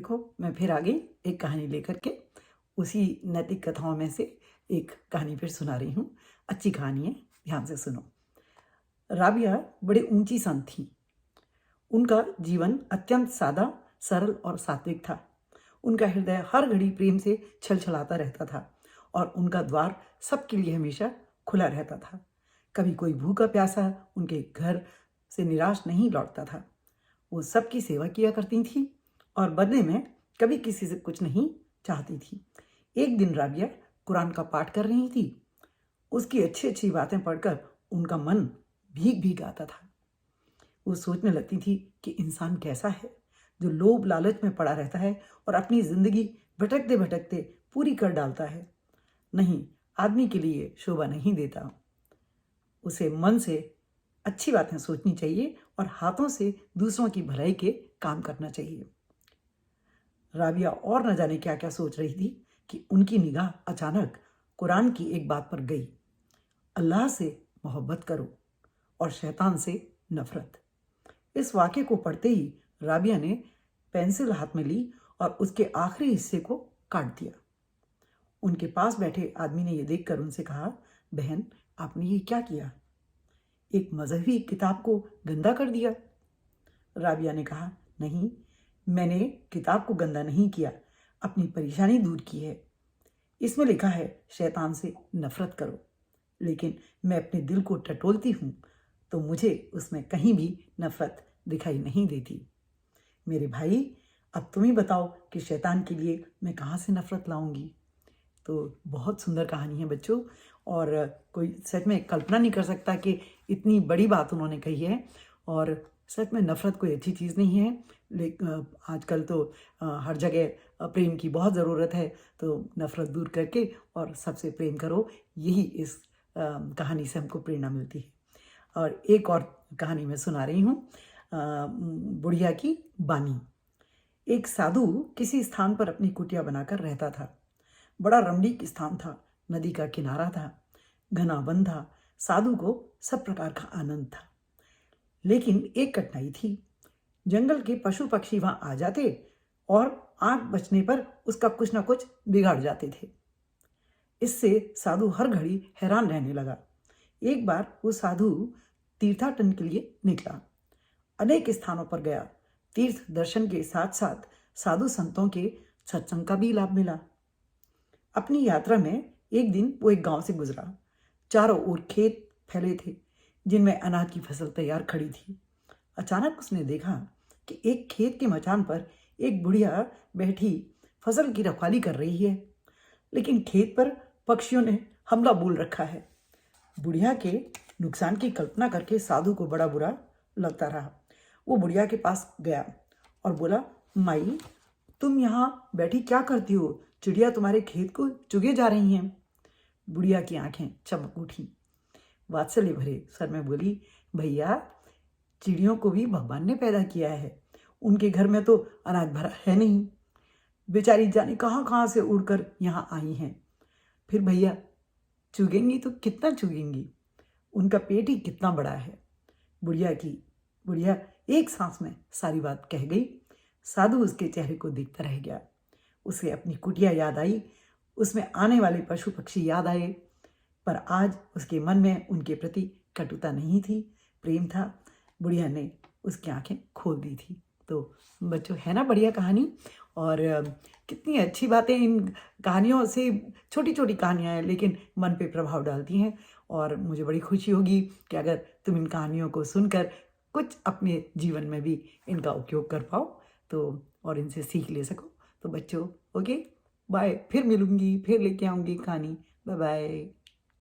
देखो मैं फिर आ गई एक कहानी लेकर के। उसी नैतिक कथाओं में से एक कहानी फिर सुना रही हूँ। अच्छी कहानी है, ध्यान से सुनो। राबिया बड़े ऊंची संत थी। उनका जीवन अत्यंत सादा, सरल और सात्विक था। उनका हृदय हर घड़ी प्रेम से छलछलाता रहता था और उनका द्वार सबके लिए हमेशा खुला रहता था। कभी कोई भूखा प्यासा उनके घर से निराश नहीं लौटता था। वो सबकी सेवा किया करती थी और बदले में कभी किसी से कुछ नहीं चाहती थी। एक दिन राबिया कुरान का पाठ कर रही थी। उसकी अच्छी अच्छी बातें पढ़कर उनका मन भीग भीग आता था। वो सोचने लगती थी कि इंसान कैसा है जो लोभ लालच में पड़ा रहता है और अपनी जिंदगी भटकते भटकते पूरी कर डालता है। नहीं, आदमी के लिए शोभा नहीं देता। उसे मन से अच्छी बातें सोचनी चाहिए और हाथों से दूसरों की भलाई के काम करना चाहिए। राबिया और न जाने क्या क्या सोच रही थी कि उनकी निगाह अचानक कुरान की एक बात पर गई। अल्लाह से मोहब्बत करो और शैतान से नफरत। इस वाक्य को पढ़ते ही राबिया ने पेंसिल हाथ में ली और उसके आखिरी हिस्से को काट दिया। उनके पास बैठे आदमी ने यह देखकर उनसे कहा, बहन, आपने ये क्या किया? एक मजहबी किताब को गंदा कर दिया। राबिया ने कहा, नहीं, मैंने किताब को गंदा नहीं किया, अपनी परेशानी दूर की है। इसमें लिखा है शैतान से नफरत करो, लेकिन मैं अपने दिल को टटोलती हूँ तो मुझे उसमें कहीं भी नफरत दिखाई नहीं देती। मेरे भाई, अब तुम ही बताओ कि शैतान के लिए मैं कहाँ से नफरत लाऊंगी। तो बहुत सुंदर कहानी है बच्चों, और कोई सच में कल्पना नहीं कर सकता कि इतनी बड़ी बात उन्होंने कही है। और सच में नफरत कोई अच्छी चीज़ नहीं है, लेकिन आजकल तो हर जगह प्रेम की बहुत ज़रूरत है। तो नफरत दूर करके और सबसे प्रेम करो, यही इस कहानी से हमको प्रेरणा मिलती है। और एक और कहानी मैं सुना रही हूँ, बुढ़िया की बानी। एक साधु किसी स्थान पर अपनी कुटिया बनाकर रहता था। बड़ा रमणीक स्थान था, नदी का किनारा था, घना वन था। साधु को सब प्रकार का आनंद था, लेकिन एक कठिनाई थी। जंगल के पशु पक्षी वहां आ जाते और आंख बचने पर उसका कुछ ना कुछ बिगाड़ जाते थे। इससे साधु हर घड़ी हैरान रहने लगा। एक बार वो साधु तीर्थाटन के लिए निकला, अनेक स्थानों पर गया। तीर्थ दर्शन के साथ साथ साधु संतों के सत्संग का भी लाभ मिला। अपनी यात्रा में एक दिन वो एक गांव से गुजरा। चारों ओर खेत फैले थे जिनमें अनाज की फसल तैयार खड़ी थी। अचानक उसने देखा कि एक खेत के मचान पर एक बुढ़िया बैठी फसल की रखवाली कर रही है, लेकिन खेत पर पक्षियों ने हमला बोल रखा है। बुढ़िया के नुकसान की कल्पना करके साधु को बड़ा बुरा लगता रहा। वो बुढ़िया के पास गया और बोला, माई, तुम यहाँ बैठी क्या करती हो? चिड़िया तुम्हारे खेत को चुगे जा रही हैं। बुढ़िया की आंखें चमक उठी। वात्सल्य भरे स्वर में बोली, भैया, चिड़ियों को भी भगवान ने पैदा किया है। उनके घर में तो अनाज भरा है नहीं। बेचारी जाने कहाँ कहाँ से उड़कर यहाँ आई हैं। फिर भैया, चुगेंगी तो कितना चुगेंगी? उनका पेट ही कितना बड़ा है। बुढ़िया एक सांस में सारी बात कह गई। साधु उसके चेहरे को देखता रह गया। उसे अपनी कुटिया याद आई, उसमें आने वाले पशु पक्षी याद आए, पर आज उसके मन में उनके प्रति कटुता नहीं थी, प्रेम था। बुढ़िया ने उसकी आंखें खोल दी थी। तो बच्चों, है ना बढ़िया कहानी? और कितनी अच्छी बातें इन कहानियों से, छोटी छोटी कहानियाँ हैं लेकिन मन पे प्रभाव डालती हैं। और मुझे बड़ी खुशी होगी कि अगर तुम इन कहानियों को सुनकर कुछ अपने जीवन में भी इनका उपयोग कर पाओ तो, और इनसे सीख ले सको। तो बच्चों, ओके, बाय, फिर मिलूंगी, फिर लेके आऊँगी कहानी। Bye bye.